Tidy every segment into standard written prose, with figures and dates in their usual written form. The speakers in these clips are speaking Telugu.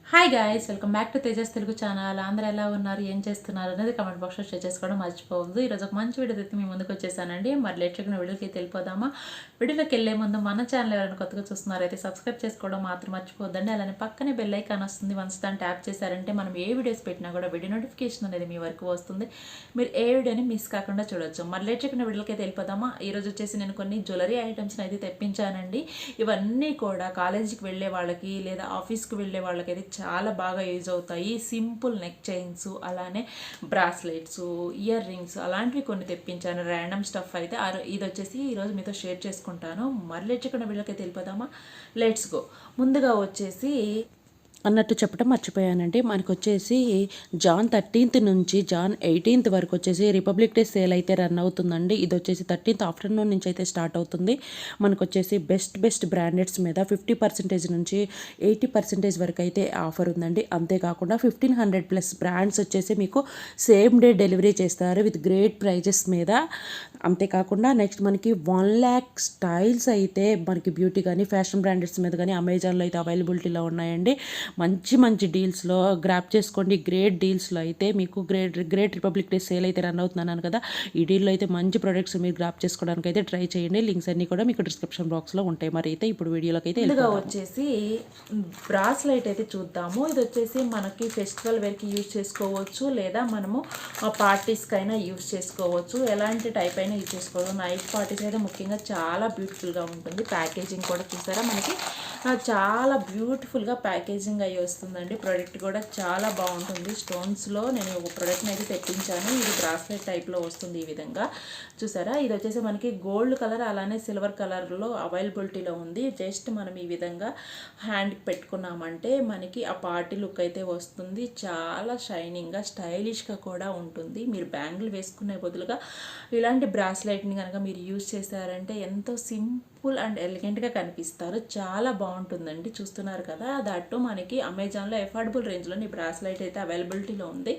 Hi guys, welcome back to Tejas Telugu channel. అందరూ ఎలా ఉన్నారు, ఏం చేస్తున్నారు అనేది కామెంట్ బాక్స్లో షేర్ చేసుకోవడం మర్చిపోవద్దు. ఈరోజు ఒక మంచి వీడియో అయితే మీ ముందుకు వచ్చేసానండి. మరి లేట్ చేయకుండా వీడియోకి వెళ్ళిపోదామా? వీడియోలోకి వెళ్ళే ముందు మన ఛానల్ ఎవరైనా కొత్తగా చూస్తున్నారైతే సబ్స్క్రైబ్ చేసుకోవడం మాత్రం మర్చిపోద్దండి. అలానే పక్కనే బెల్ ఐకాన్ వస్తుంది, వన్స్ దాన్ని ట్యాప్ చేశారంటే మనం ఏ వీడియోస్ పెట్టినా కూడా వీడియో నోటిఫికేషన్ అనేది మీ వరకు వస్తుంది. మీరు ఏ వీడియోని మిస్ కాకుండా చూడొచ్చు. మరి లేట్ చేయకుండా వీడియోకి అయితే వెళ్ళిపోదామా? ఈరోజు వచ్చేసి నేను కొన్ని జ్యువెలరీ ఐటమ్స్ని అయితే తెప్పించానండి. ఇవన్నీ కూడా కాలేజీకి వెళ్ళే వాళ్ళకి లేదా ఆఫీస్కి వెళ్ళే వాళ్ళకి అయితే చాలా బాగా యూజ్ అవుతాయి. సింపుల్ నెక్ చైన్స్, అలానే బ్రాస్లెట్స్, ఇయర్ రింగ్స్ అలాంటివి కొన్ని తెప్పించాను. ర్యాండమ్ స్టఫ్ అయితే ఇది వచ్చేసి ఈరోజు మీతో షేర్ చేసుకుంటాను. మరి లేచకుండా వీళ్ళకైతే వెళ్ళిపోదామా? Let's go. ముందుగా వచ్చేసి అన్నట్టు చెప్పడం మర్చిపోయానండి. మనకు వచ్చేసి జాన్ 13th నుంచి జాన్ 18th వరకు వచ్చేసి రిపబ్లిక్ డే సేల్ అయితే రన్ అవుతుందండి. ఇది వచ్చేసి 13th ఆఫ్టర్నూన్ నుంచి అయితే స్టార్ట్ అవుతుంది. మనకు వచ్చేసి బెస్ట్ బ్రాండెడ్స్ మీద 50% నుంచి 80% వరకు అయితే ఆఫర్ ఉందండి. అంతేకాకుండా 1500+ బ్రాండ్స్ వచ్చేసి మీకు సేమ్ డే డెలివరీ చేస్తారు విత్ గ్రేట్ ప్రైజెస్ మీద. అంతేకాకుండా నెక్స్ట్ మనకి 1 lakh స్టైల్స్ అయితే మనకి బ్యూటీ కానీ ఫ్యాషన్ బ్రాండెడ్స్ మీద కానీ అమెజాన్లో అయితే అవైలబిలిటీలో ఉన్నాయండి. మంచి డీల్స్లో గ్రాప్ చేసుకోండి. గ్రేట్ డీల్స్లో అయితే మీకు గ్రేట్ రిపబ్లిక్ డే సేల్ అయితే రన్ అవుతున్నాను కదా, ఈ డీల్లో అయితే మంచి ప్రొడక్ట్స్ మీరు గ్రాప్ చేసుకోవడానికి అయితే ట్రై చేయండి. లింక్స్ అన్ని కూడా మీకు డిస్క్రిప్షన్ బాక్స్లో ఉంటాయి. మరి అయితే ఇప్పుడు వీడియోలోకి అయితే ముందుగా వచ్చేసి బ్రాస్లైట్ అయితే చూద్దాము. ఇది వచ్చేసి మనకి ఫెస్టివల్ వేర్కి యూజ్ చేసుకోవచ్చు, లేదా మనము పార్టీస్కైనా యూజ్ చేసుకోవచ్చు. ఎలాంటి టైప్ అయినా యూజ్ చేసుకోవచ్చు. నైట్ పార్టీస్ అయితే ముఖ్యంగా చాలా బ్యూటిఫుల్గా ఉంటుంది. ప్యాకేజింగ్ కూడా చూసారా, మనకి చాలా బ్యూటిఫుల్గా ప్యాకేజింగ్ అయ్యి వస్తుందండి. ప్రోడక్ట్ కూడా చాలా బాగుంటుంది. స్టోన్స్లో నేను ఒక ప్రోడక్ట్ని అయితే తెప్పించాను. ఇది బ్రాస్లెట్ టైప్లో వస్తుంది. ఈ విధంగా చూసారా, ఇది వచ్చేసి మనకి గోల్డ్ కలర్ అలానే సిల్వర్ కలర్లో అవైలబిలిటీలో ఉంది. జస్ట్ మనం ఈ విధంగా హ్యాండ్కి పెట్టుకున్నామంటే మనకి ఆ పార్టీ లుక్ అయితే వస్తుంది. చాలా షైనింగ్గా స్టైలిష్గా కూడా ఉంటుంది. మీరు బ్యాంగిల్ వేసుకునే బదులుగా ఇలాంటి బ్రాస్లెట్ని కనుక మీరు యూజ్ చేశారంటే ఎంతో సింపుల్ అండ్ ఎలిగెంట్గా కనిపిస్తారు. చాలా బాగుంటుందండి. చూస్తున్నారు కదా, దట్టు మనకి అమెజాన్లో అఫోర్డబుల్ రేంజ్లో ఈ బ్రాస్లైట్ అయితే అవైలబిలిటీలో ఉంది.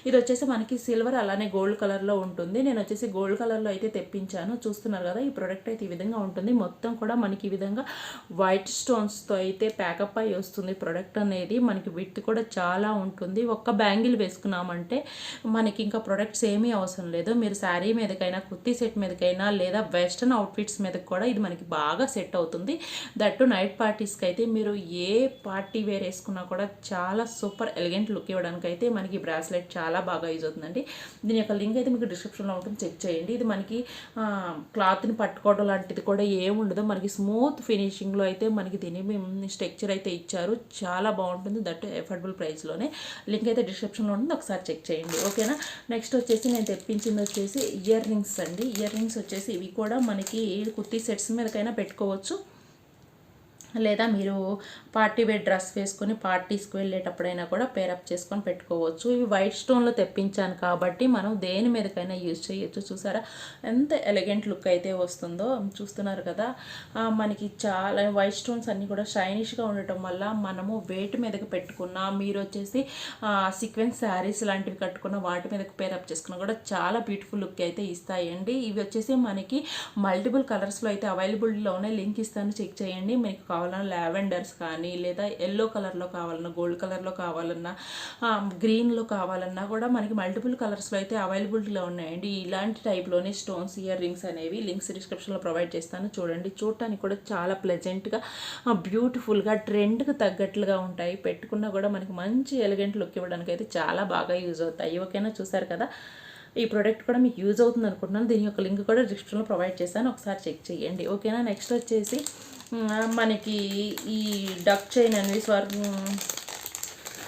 ఇది వచ్చేసి మనకి సిల్వర్ అలానే గోల్డ్ కలర్లో ఉంటుంది. నేను వచ్చేసి గోల్డ్ కలర్లో అయితే తెప్పించాను. చూస్తున్నారు కదా, ఈ ప్రోడక్ట్ అయితే ఈ విధంగా ఉంటుంది. మొత్తం కూడా మనకి ఈ విధంగా వైట్ స్టోన్స్తో అయితే ప్యాకప్ అయి వస్తుంది. ప్రోడక్ట్ అనేది మనకి విత్ కూడా చాలా ఉంటుంది. ఒక్క బ్యాంగిల్ వేసుకున్నామంటే మనకి ఇంకా ప్రొడక్ట్స్ ఏమీ అవసరం లేదు. మీరు శారీ మీదకైనా, కుర్తీ సెట్ మీదకైనా, లేదా వెస్ట్రన్ అవుట్ఫిట్స్ మీదకి కూడా ఇది మనకి బాగా సెట్ అవుతుంది. దట్టు నైట్ పార్టీస్కి అయితే మీరు ఏ పార్టీ వేర్ వేసుకున్నా కూడా చాలా సూపర్ ఎలిగెంట్ లుక్ ఇవ్వడానికి అయితే మనకి బ్రాస్లెట్ చాలా బాగా యూజ్ అవుతుందండి. దీని యొక్క లింక్ అయితే మీకు డిస్క్రిప్షన్లో ఉంటుంది, చెక్ చేయండి. ఇది మనకి క్లాత్ని పట్టుకోవడం లాంటిది కూడా ఏముండదు. మనకి స్మూత్ ఫినిషింగ్లో అయితే మనకి దీని స్ట్రక్చర్ అయితే ఇచ్చారు. చాలా బాగుంటుంది. That affordable ప్రైస్లోనే. లింక్ అయితే డిస్క్రిప్షన్లో ఉంటుంది, ఒకసారి చెక్ చేయండి. ఓకేనా. నెక్స్ట్ వచ్చేసి నేను తెప్పించింది వచ్చేసి ఇయర్ రింగ్స్ అండి. ఇయర్ రింగ్స్ వచ్చేసి ఇవి కూడా మనకి కుర్తీ సెట్స్ మీదకైనా పెట్టుకోవచ్చు, లేదా మీరు పార్టీ వేర్ డ్రెస్ వేసుకొని పార్టీస్కి వెళ్ళేటప్పుడైనా కూడా పేరప్ చేసుకొని పెట్టుకోవచ్చు. ఇవి వైట్ స్టోన్లో తెప్పించాను కాబట్టి మనం దేని మీదకైనా యూజ్ చేయొచ్చు. చూసారా ఎంత ఎలిగెంట్ లుక్ అయితే వస్తుందో. చూస్తున్నారు కదా, మనకి చాలా వైట్ స్టోన్స్ అన్నీ కూడా షైనిష్గా ఉండటం వల్ల మనము వేటి మీదకి పెట్టుకున్నా, మీరు వచ్చేసి సీక్వెన్స్ శారీస్ లాంటివి కట్టుకున్న వాటి మీదకి పేరప్ చేసుకున్నా కూడా చాలా బ్యూటిఫుల్ లుక్ అయితే ఇస్తాయండి. ఇవి వచ్చేసి మనకి మల్టిపుల్ కలర్స్లో అయితే అవైలబుల్గా ఉన్నాయి. లింక్ ఇస్తాను, చెక్ చేయండి. మీకు కావాలన్నా లావెండర్స్ కానీ, లేదా ఎల్లో కలర్లో కావాలన్నా, గోల్డ్ కలర్లో కావాలన్నా, గ్రీన్లో కావాలన్నా కూడా మనకి మల్టిపుల్ కలర్స్లో అయితే అవైలబిలిటీలో ఉన్నాయండి. ఇలాంటి టైప్లోనే స్టోన్స్ ఇయర్ రింగ్స్ అనేవి లింక్స్ డిస్క్రిప్షన్లో ప్రొవైడ్ చేస్తాను. చూడండి, చూడటానికి కూడా చాలా ప్లెజెంట్గా, బ్యూటిఫుల్గా, ట్రెండ్కి తగ్గట్లుగా ఉంటాయి. పెట్టుకున్నా కూడా మనకి మంచి ఎలిగెంట్ లుక్ ఇవ్వడానికి అయితే చాలా బాగా యూజ్ అవుతాయి. ఓకేనా. చూసారు కదా, ఈ ప్రోడక్ట్ కూడా మీకు యూజ్ అవుతుంది అనుకుంటున్నాను. దీని యొక్క లింక్ కూడా డిస్క్రిప్షన్లో ప్రొవైడ్ చేస్తాను, ఒకసారి చెక్ చేయండి. ఓకేనా. నెక్స్ట్ వచ్చేసి మనకి ఈ డక్ చైన్ అనేది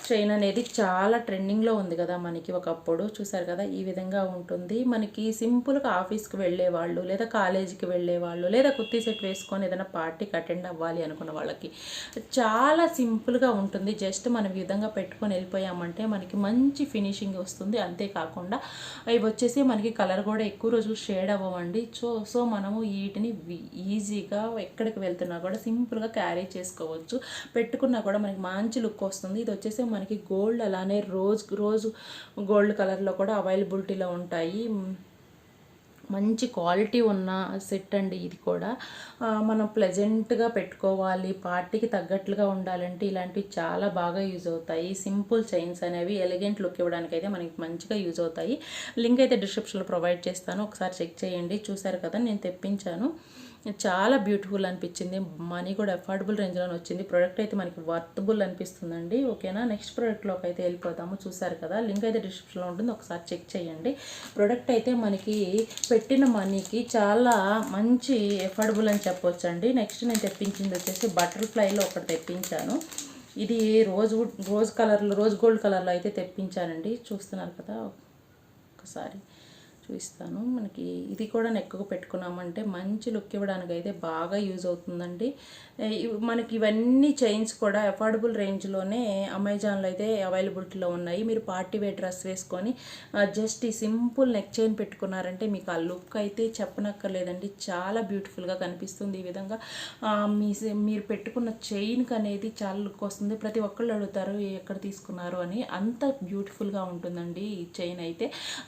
చైన్ అనేది చాలా ట్రెండింగ్లో ఉంది కదా మనకి ఒకప్పుడు. చూసారు కదా, ఈ విధంగా ఉంటుంది. మనకి సింపుల్గా ఆఫీస్కి వెళ్ళేవాళ్ళు, లేదా కాలేజీకి వెళ్ళేవాళ్ళు, లేదా కుర్తీ సెట్ వేసుకొని ఏదైనా పార్టీకి అటెండ్ అవ్వాలి అనుకున్న వాళ్ళకి చాలా సింపుల్గా ఉంటుంది. జస్ట్ మనం ఈ విధంగా పెట్టుకొని వెళ్ళిపోయామంటే మనకి మంచి ఫినిషింగ్ వస్తుంది. అంతేకాకుండా ఇవి వచ్చేసి మనకి కలర్ కూడా ఎక్కువ రోజులు షేడ్ అవ్వండి. సో మనము వీటిని ఈజీగా ఎక్కడికి వెళ్తున్నా కూడా సింపుల్గా క్యారీ చేసుకోవచ్చు. పెట్టుకున్నా కూడా మనకి మంచి లుక్ వస్తుంది. ఇది వచ్చేసి మనకి గోల్డ్ అలానే రోజ్ గోల్డ్ కలర్లో కూడా అవైలబిలిటీలో ఉంటాయి. మంచి క్వాలిటీ ఉన్న సెట్ అండి ఇది కూడా. మనం ప్లెజెంట్గా పెట్టుకోవాలి, పార్టీకి తగ్గట్లుగా ఉండాలంటే ఇలాంటివి చాలా బాగా యూజ్ అవుతాయి. సింపుల్ చైన్స్ అనేవి ఎలిగెంట్ లుక్ ఇవ్వడానికి అయితే మనకి మంచిగా యూజ్ అవుతాయి. లింక్ అయితే డిస్క్రిప్షన్లో ప్రొవైడ్ చేస్తాను, ఒకసారి చెక్ చేయండి. చూసారు కదా నేను తెప్పించాను, చాలా బ్యూటిఫుల్ అనిపించింది. మనీ కూడా అఫోర్డబుల్ రేంజ్లోనే వచ్చింది. ప్రోడక్ట్ అయితే మనకి వర్తబుల్ అనిపిస్తుందండి. ఓకేనా, నెక్స్ట్ ప్రోడక్ట్లోకి అయితే వెళ్ళిపోతాము. చూసారు కదా, లింక్ అయితే డిస్క్రిప్షన్లో ఉంటుంది, ఒకసారి చెక్ చేయండి. ప్రోడక్ట్ అయితే మనకి పెట్టిన మనీకి చాలా మంచి అఫోర్డబుల్ అని చెప్పొచ్చు అండి. నెక్స్ట్ నేను తెప్పించింది వచ్చేసి బటర్ఫ్లైలో ఒకటి తెప్పించాను. ఇది రోజ్ గోల్డ్ కలర్లో అయితే తెప్పించానండి. చూస్తున్నారు కదా, ఒకసారి చూపిస్తాను. మనకి ఇది కూడా నెక్కు పెట్టుకున్నామంటే మంచి లుక్ ఇవ్వడానికి అయితే బాగా యూజ్ అవుతుందండి. మనకి ఇవన్నీ చైన్స్ కూడా అఫోర్డబుల్ రేంజ్లోనే అమెజాన్లో అయితే అవైలబిలిటీలో ఉన్నాయి. మీరు పార్టీ వేర్ డ్రెస్ వేసుకొని జస్ట్ ఈ సింపుల్ నెక్ చైన్ పెట్టుకున్నారంటే మీకు ఆ లుక్ అయితే చెప్పనక్కర్లేదండి, చాలా బ్యూటిఫుల్గా కనిపిస్తుంది. ఈ విధంగా మీరు పెట్టుకున్న చైన్కి అనేది చాలా లుక్ వస్తుంది. ప్రతి ఒక్కళ్ళు అడుగుతారు ఎక్కడ తీసుకున్నారు అని, అంత బ్యూటిఫుల్గా ఉంటుందండి ఈ చైన్ అయితే.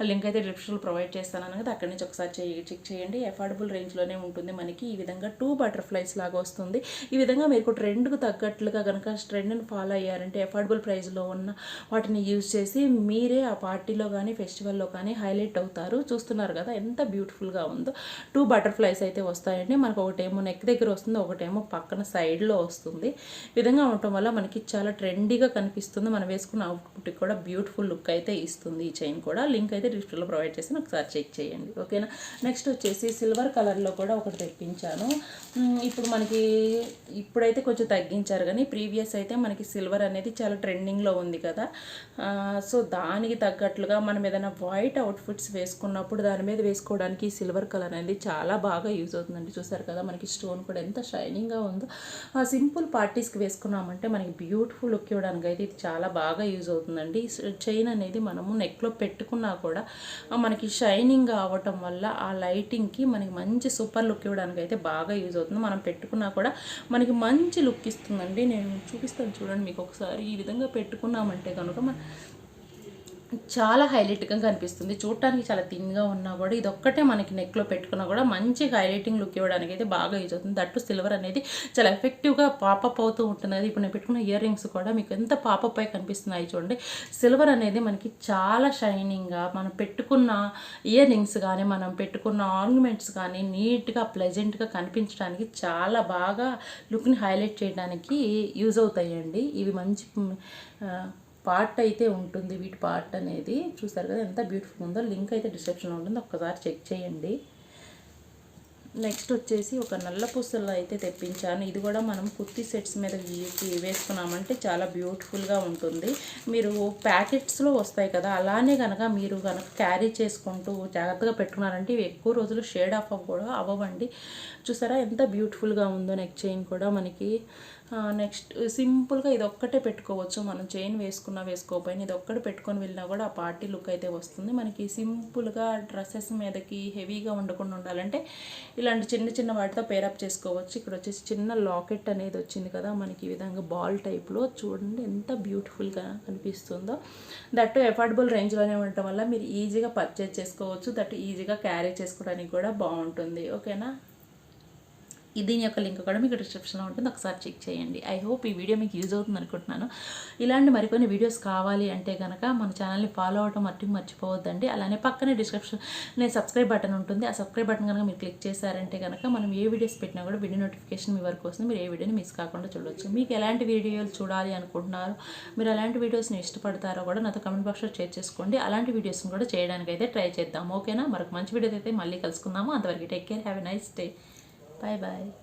లింక్ అయితే డిస్క్రిప్షన్లో ప్రొవైడ్ చేస్తాను కదా, అక్కడి నుంచి ఒకసారి చెక్ చేయండి. అఫోర్డబుల్ రేంజ్లోనే ఉంటుంది. మనకి ఈ విధంగా 2 బటర్ఫ్లైస్ లాగా వస్తుంది. ఈ విధంగా మీకు ట్రెండ్కు తగ్గట్లుగా కనుక ట్రెండ్ని ఫాలో అయ్యారంటే అఫోర్డబుల్ ప్రైస్లో ఉన్న వాటిని యూజ్ చేసి మీరే ఆ పార్టీలో కానీ ఫెస్టివల్లో కానీ హైలైట్ అవుతారు. చూస్తున్నారు కదా ఎంత బ్యూటిఫుల్గా ఉందో. 2 బటర్ఫ్లైస్ అయితే వస్తాయండి. మనకు ఒకటేమో నెక్ దగ్గర వస్తుంది, ఒకటేమో పక్కన సైడ్లో వస్తుంది. ఈ విధంగా ఉండటం వల్ల మనకి చాలా ట్రెండీగా కనిపిస్తుంది. మనం వేసుకున్న అవుట్ఫిట్కి కూడా బ్యూటిఫుల్ లుక్ అయితే ఇస్తుంది ఈ చైన్ కూడా. లింక్ అయితే డిస్క్రిప్షన్లో ప్రొవైడ్ చేసి ఒకసారి చెక్ చేయండి. ఓకేనా, నెక్స్ట్ వచ్చేసి సిల్వర్ కలర్లో కూడా ఒకటి తెప్పించాను. ఇప్పుడు మనకి ఇప్పుడైతే కొంచెం తగ్గించారు, కానీ ప్రీవియస్ అయితే మనకి సిల్వర్ అనేది చాలా ట్రెండింగ్లో ఉంది కదా. సో దానికి తగ్గట్లుగా మనం ఏదైనా వైట్ అవుట్ఫిట్స్ వేసుకున్నప్పుడు దాని మీద వేసుకోవడానికి సిల్వర్ కలర్ అనేది చాలా బాగా యూజ్ అవుతుందండి. చూసారు కదా, మనకి స్టోన్ కూడా ఎంత షైనింగ్గా ఉందో. సింపుల్ పార్టీస్కి వేసుకున్నామంటే మనకి బ్యూటిఫుల్ లుక్ ఇవ్వడానికి అయితే ఇది చాలా బాగా యూజ్ అవుతుందండి. చైన్ అనేది మనము నెక్లో పెట్టుకున్నా కూడా మనకి షైనింగ్గా అవ్వటం వల్ల ఆ లైటింగ్కి మనకి మంచి సూపర్ లుక్ ఇవ్వడానికి అయితే బాగా యూజ్ అవుతుంది. మనం పెట్టుకున్నా కూడా మనకి మంచి లుక్ ఇస్తుందండి. నేను చూపిస్తాను చూడండి మీకు ఒకసారి. ఈ విధంగా పెట్టుకున్నామంటే కనుక చాలా హైలైట్గా కనిపిస్తుంది. చూడటానికి చాలా థిన్గా ఉన్నా కూడా ఇది ఒక్కటే మనకి నెక్లో పెట్టుకున్నా కూడా మంచి హైలైటింగ్ లుక్ ఇవ్వడానికి అయితే బాగా యూజ్ అవుతుంది. దట్టు సిల్వర్ అనేది చాలా ఎఫెక్టివ్గా పాపప్ అవుతూ ఉంటుంది. అది ఇప్పుడు నేను పెట్టుకున్న ఇయర్ రింగ్స్ కూడా మీకు ఎంత పాపప్ అయి కనిపిస్తున్నాయి చూడండి. సిల్వర్ అనేది మనకి చాలా షైనింగ్గా, మనం పెట్టుకున్న ఇయర్ రింగ్స్ కానీ మనం పెట్టుకున్న ఆర్నమెంట్స్ కానీ నీట్గా ప్లెజెంట్గా కనిపించడానికి చాలా బాగా లుక్ని హైలైట్ చేయడానికి యూజ్ అవుతాయండి. ఇవి మంచి పార్ట్ అయితే ఉంటుంది. వీటి పార్ట్ అనేది చూస్తారు కదా ఎంత బ్యూటిఫుల్ ఉందో. లింక్ అయితే డిస్క్రిప్షన్లో ఉంటుంది, ఒక్కసారి చెక్ చేయండి. నెక్స్ట్ వచ్చేసి ఒక నల్ల పూసలు అయితే తెప్పించాను. ఇది కూడా మనం కుర్తీ సెట్స్ మీద వేసుకున్నామంటే చాలా బ్యూటిఫుల్గా ఉంటుంది. మీరు ప్యాకెట్స్లో వస్తాయి కదా, అలానే కనుక మీరు కనుక క్యారీ చేసుకుంటూ జాగ్రత్తగా పెట్టుకున్నారంటే ఇవి ఎక్కువ రోజులు షేడ్ ఆఫ్ కూడా అవ్వండి. చూసారా ఎంత బ్యూటిఫుల్గా ఉందో నెక్ చైన్ కూడా మనకి. నెక్స్ట్ సింపుల్గా ఇది ఒక్కటే పెట్టుకోవచ్చు. మనం చైన్ వేసుకోకపోయినా ఇది ఒక్కటి పెట్టుకొని వెళ్ళినా కూడా ఆ పార్టీ లుక్ అయితే వస్తుంది. మనకి సింపుల్గా డ్రెస్సెస్ మీదకి హెవీగా ఉండకుండా ఉండాలంటే ఇలాంటి చిన్న వాటితో పేరప్ చేసుకోవచ్చు. ఇక్కడ వచ్చేసి చిన్న లాకెట్ అనేది వచ్చింది కదా మనకి, ఈ విధంగా బాల్ టైప్లో చూడండి ఎంత బ్యూటిఫుల్గా కనిపిస్తుందో. దట్టు అఫోర్డబుల్ రేంజ్లోనే ఉండటం వల్ల మీరు ఈజీగా పర్చేజ్ చేసుకోవచ్చు. దట్టు ఈజీగా క్యారీ చేసుకోవడానికి కూడా బాగుంటుంది. ఓకేనా, దీని యొక్క లింక్ కూడా మీకు డిస్క్రిప్షన్లో ఉంటుంది, ఒకసారి చెక్ చేయండి. ఐ హోప్ ఈ వీడియో మీకు యూజ్ అవుతుంది అనుకుంటున్నాను. ఇలాంటి మరికొన్ని వీడియోస్ కావాలి అంటే కనుక మన ఛానల్ని ఫాలో అవ్వడం మర్చిపోవద్దండి. అలానే పక్కనే డిస్క్రిప్షన్ సబ్స్క్రైబ్ బటన్ ఉంటుంది. ఆ సబ్స్క్రైబ్ బటన్ కనుక మీరు క్లిక్ చేశారంటే కనుక మనం ఏ వీడియోస్ పెట్టినా కూడా వీడియో నోటిఫికేషన్ మీ వరకు వస్తుంది. మీరు ఏ వీడియోని మిస్ కాకుండా చూడవచ్చు. మీకు ఎలాంటి వీడియోలు చూడాలి అనుకుంటున్నారో, మీరు ఎలాంటి వీడియోస్ని ఇష్టపడతారో కూడా నాతో కమెంట్ బాక్స్లో షేర్ చేసుకోండి. అలాంటి వీడియోస్ని కూడా చేయడానికి అయితే ట్రై చేద్దాం. ఓకేనా, మరొక మంచి వీడియో అయితే మళ్ళీ కలుసుకుందాము. అంతవరకు take care, have a nice day. Bye bye.